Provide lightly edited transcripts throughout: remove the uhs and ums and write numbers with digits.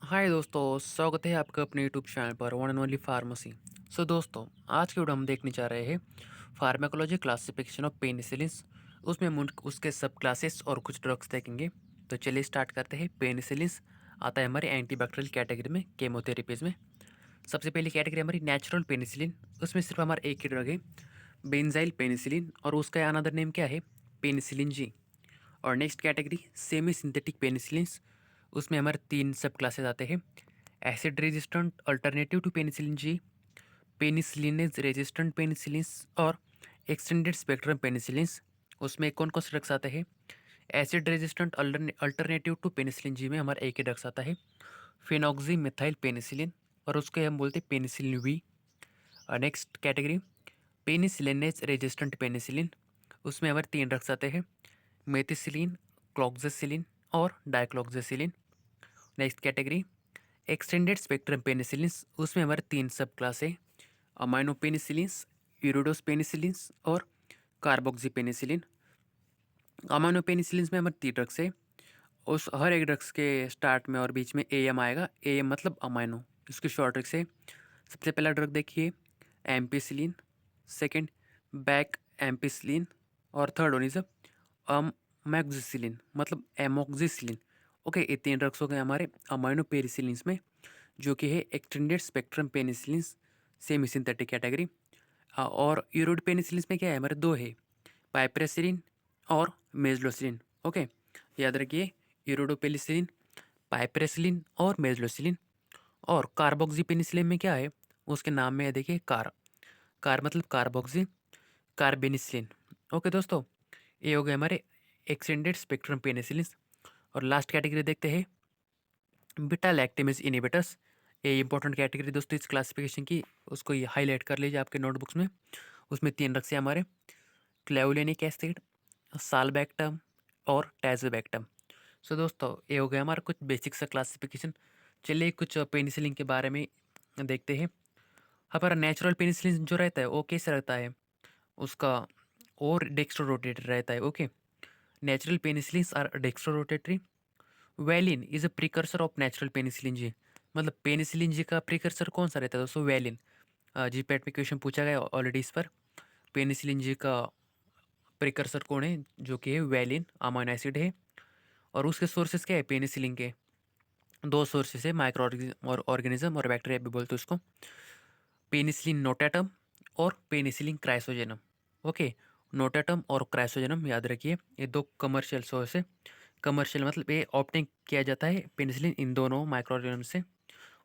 हाय दोस्तों, स्वागत है आपका अपने यूट्यूब चैनल पर वन एंड ओनली फार्मेसी। दोस्तों, आज की वीडियो हम देखने जा रहे हैं फार्माकोलॉजी क्लासिफिकेशन ऑफ पेनिसिलिन्स। उसमें हम उसके सब क्लासेस और कुछ ड्रग्स देखेंगे। तो चलिए स्टार्ट करते हैं। पेनिसिलिन्स आता है हमारे एंटीबैक्टीरियल कैटेगरी में, केमोथेरेपीज में। सबसे पहली कैटेगरी हमारी नेचुरल पेनिसिलिन। उसमें सिर्फ हमारा एक ही ड्रग है, बेंजाइल पेनिसिलिन, और उसका अनदर नेम क्या है, पेनिसिलिन जी। और next category semi synthetic penicillins. उसमें हमारे तीन सब क्लासेस आते हैं, acid resistant alternative to penicillin G, penicillinase resistant penicillins, और एक्सटेंडेड स्पेक्ट्रम पेनिसिलिन्स। उसमें कौन कौन से ड्रग्स आते हैं, acid resistant alternative to penicillin G में हमारा एक ही ड्रग्स आता है, फिनॉक्सी मिथाइल पेनिसिलिन, और उसके हम बोलते हैं penicillin V. Next category penicillinase resistant penicillin. उसमें हमारे तीन ड्रग्स आते हैं, मेथिसिलिन, क्लॉक्जेसिलिन, और dicloxacillin. Next category extended spectrum penicillins. उसमें हमारे तीन सब क्लास है, अमाइनो पेनिसिलिन्स, यूरोडोस पेनिसिलिन्स, और कार्बोक्सी पेनिसिलिन। अमाइनो पेनिसिलिन्स में हमारे तीन ड्रग्स है। उस हर एक ड्रग्स के स्टार्ट में और बीच में एम आएगा। एम मतलब अमाइनो, इसकी शॉर्ट ट्रिक्स है। सबसे पहला ड्रग देखिए एम्पिसिलिन, सेकंड बैक एम्पिसिलिन, और थर्ड वन इज अमोक्सिसिलिन मतलब एमोक्सिसिलिन। ओके, ये तीन ड्रग्स हो गए हमारे अमाइनो पेनिसिलिन्स में, जो कि है extended spectrum penicillins, semi synthetic category. और यूरोड पेनिसिलिन्स में क्या है, हमारे दो है, पाइप्रेसिलिन और मेजलोसिलिन। ओके, याद रखिए, यूरोडोपेनिसिलिन, पाइप्रेसिलिन और मेजलोसिलिन। और कार्बोक्सी पेनिसिलिन में क्या है, उसके नाम में है देखिए कार, कार मतलब कार्बोक्सी, कार्बेनिसिलिन। ओके दोस्तों, ये हो गए हमारे एक्सटेंडेड स्पेक्ट्रम पेनिसिलिन्स। और लास्ट कैटेगरी देखते हैं बीटा लैक्टेमेज इनिबिटर्स। ये इंपॉर्टेंट कैटेगरी दोस्तों इस क्लासिफिकेशन की, उसको ये हाईलाइट कर लीजिए आपके नोटबुक्स में। उसमें तीन ड्रग्स हैं हमारे, क्लेवुलिनिक एसिड, साल्बैक्टम, और टैज़ोबैक्टम। दोस्तों, ये हो गया हमारा कुछ बेसिक सा क्लासिफिकेशन। चलिए कुछ पेनिसिलिन के बारे में देखते हैं। हमारा नेचुरल पेनिसिलिन जो रहता है वो कैसे रहता है, उसका और डेक्स्ट्रो रोटेटेड रहता है। Okay, natural penicillins are dextro rotatory. Valine is a precursor of natural penicillin G. मतलब पेनिसिलिन जी का प्रिकर्सर कौन सा रहता है दोस्तों, वैलिन। जी पैट में क्वेश्चन पूछा गया ऑलरेडी इस पर। पेनिसिलिन जी का प्रिकर्सर कौन है, जो कि है वैलिन, अमाइनो एसिड है। और उसके सोर्सेज क्या है पेनिसिलिन के, दो सोर्सेज है, माइक्रो और ऑर्गेनिज्म और बैक्टीरिया भी बोलते हैं उसको, पेनिसिलिन नोटेटम और पेनिसिलिन क्राइसोजेनम। ओके, नोटेटम और क्राइसोजेनम याद रखिए, ये दो कमर्शियल सोर्स है। कमर्शियल मतलब ये ऑप्टेन किया जाता है पेनिसिलिन इन दोनों माइक्रो ऑर्गेनिज्म से।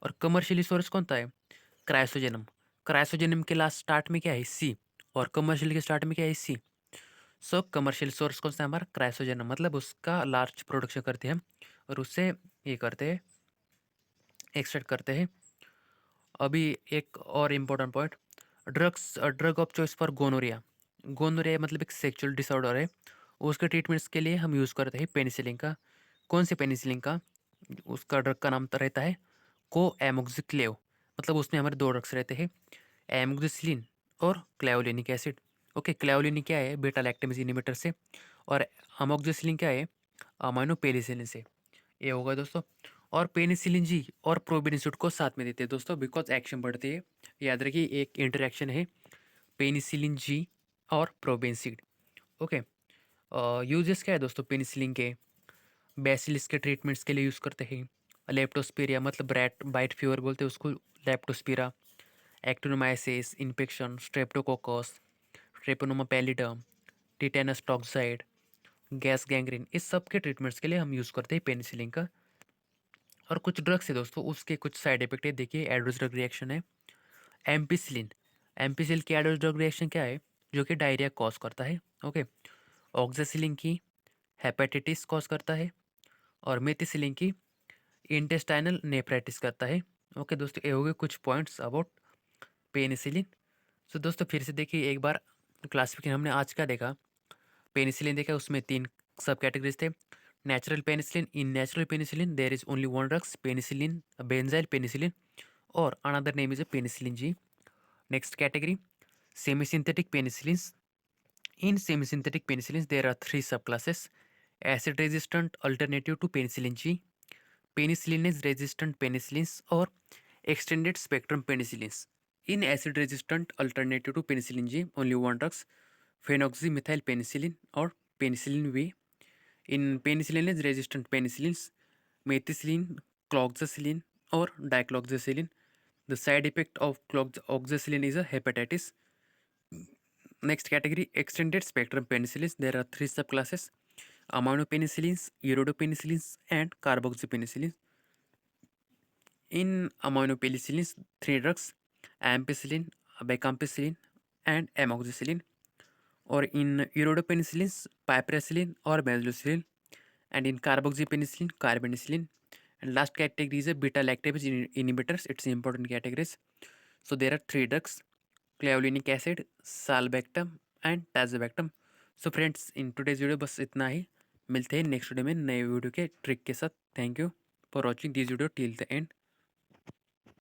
और कमर्शियली सोर्स कौन सा है, क्राइसोजेनम। क्राइसोजेनम के लास्ट स्टार्ट में क्या है, सी, और कमर्शियल के स्टार्ट में क्या है, सी। कमर्शियल सोर्स कौन सा है हमारा, क्राइसोजेनम, मतलब उसका लार्ज प्रोडक्शन करते हैं हम, और उससे ये करते हैं, एक्सट्रैक्ट करते हैं। अभी एक और important point, drug of choice for gonorrhoea. Gonorrhoea मतलब एक सेक्सुअल डिसऑर्डर है, उसके ट्रीटमेंट्स के लिए हम यूज़ करते हैं पेनिसिलिन का। कौन से पेनिसिलिन का, उसका ड्रग का नाम तो रहता है को एमोक्सिक्लेव। मतलब उसमें हमारे दो ड्रग्स रहते हैं, एमोक्सिसिलिन और क्लेवलिनिक एसिड। ओके, क्लेवलिनिक क्या है, बीटा लैक्टेमेज इनहिबिटर से, और अमोक्सिसिलिन क्या है, अमाइनो पेनिसिलिन से। ये होगा दोस्तों। और पेनिसिलिन जी और प्रोबेनिसिड को साथ में देते हैं दोस्तों, बिकॉज एक्शन बढ़ते हैं। याद रखिए, एक इंटरेक्शन है पेनिसिलिन जी और प्रोबेनिसिड। ओके, यूजेस क्या है दोस्तों पेनिसिलिन के, बेसिलिस के ट्रीटमेंट्स के लिए यूज़ करते हैं, लेप्टोस्पिरिया मतलब रैट बाइट फीवर बोलते हैं उसको, leptospira, actinomyces infection, streptococcus, treponema pallidum, tetanus toxoid, gas gangrene, इस सब के ट्रीटमेंट्स के लिए हम यूज़ करते हैं पेनिसिलिन का। और कुछ ड्रग्स है दोस्तों, उसके कुछ साइड इफेक्ट है, देखिए एडवर्स ड्रग रिएक्शन है। एम्पिसिलिन, एम्पिसिलिन की एडवर्स ड्रग रिएक्शन क्या है, जो कि डायरिया कॉज करता है। ओके, ऑक्सासिलिन की हेपेटाइटिस कॉज करता है, और मेथिसिलिन की इंटेस्टाइनल नेफ्राइटिस करता है। ओके दोस्तों, ये हो गए कुछ पॉइंट्स अबाउट पेनिसिलिन। दोस्तों फिर से देखिए एक बार, क्लासिफिकेशन हमने आज का देखा, पेनिसिलिन देखा, उसमें तीन सब कैटेगरीज थे। Natural penicillin, in natural penicillin there is only one drugs penicillin, benzyl penicillin, और another name is penicillin G. Next category semi synthetic penicillins. In semi synthetic penicillins there are three sub classes, acid resistant alternative to penicillin G, penicillinase resistant penicillins or extended spectrum penicillins. In acid resistant alternative to penicillin G, only one drugs, phenoxymethyl penicillin or penicillin V. In penicillinase resistant penicillins, methicillin, cloxacillin or dicloxacillin. The side effect of cloxacillin is a hepatitis. Next category, extended spectrum penicillins. There are three subclasses: aminopenicillins, iridopenicillins, and carboxypenicillins. In aminopenicillins, three drugs: ampicillin, becamcillin, and amoxicillin. Or in iridopenicillins, piperacillin or benzoyl, and in carboxypenicillin, carbenicillin. And last category is a beta lactase inhibitors. It's important categories. So there are three drugs: clavulanic acid, sulbactam and tazobactam. So friends, in today's video बस इतना ही. मिलते हैं next video में नए video के trick के साथ. Thank you for watching this video till the end.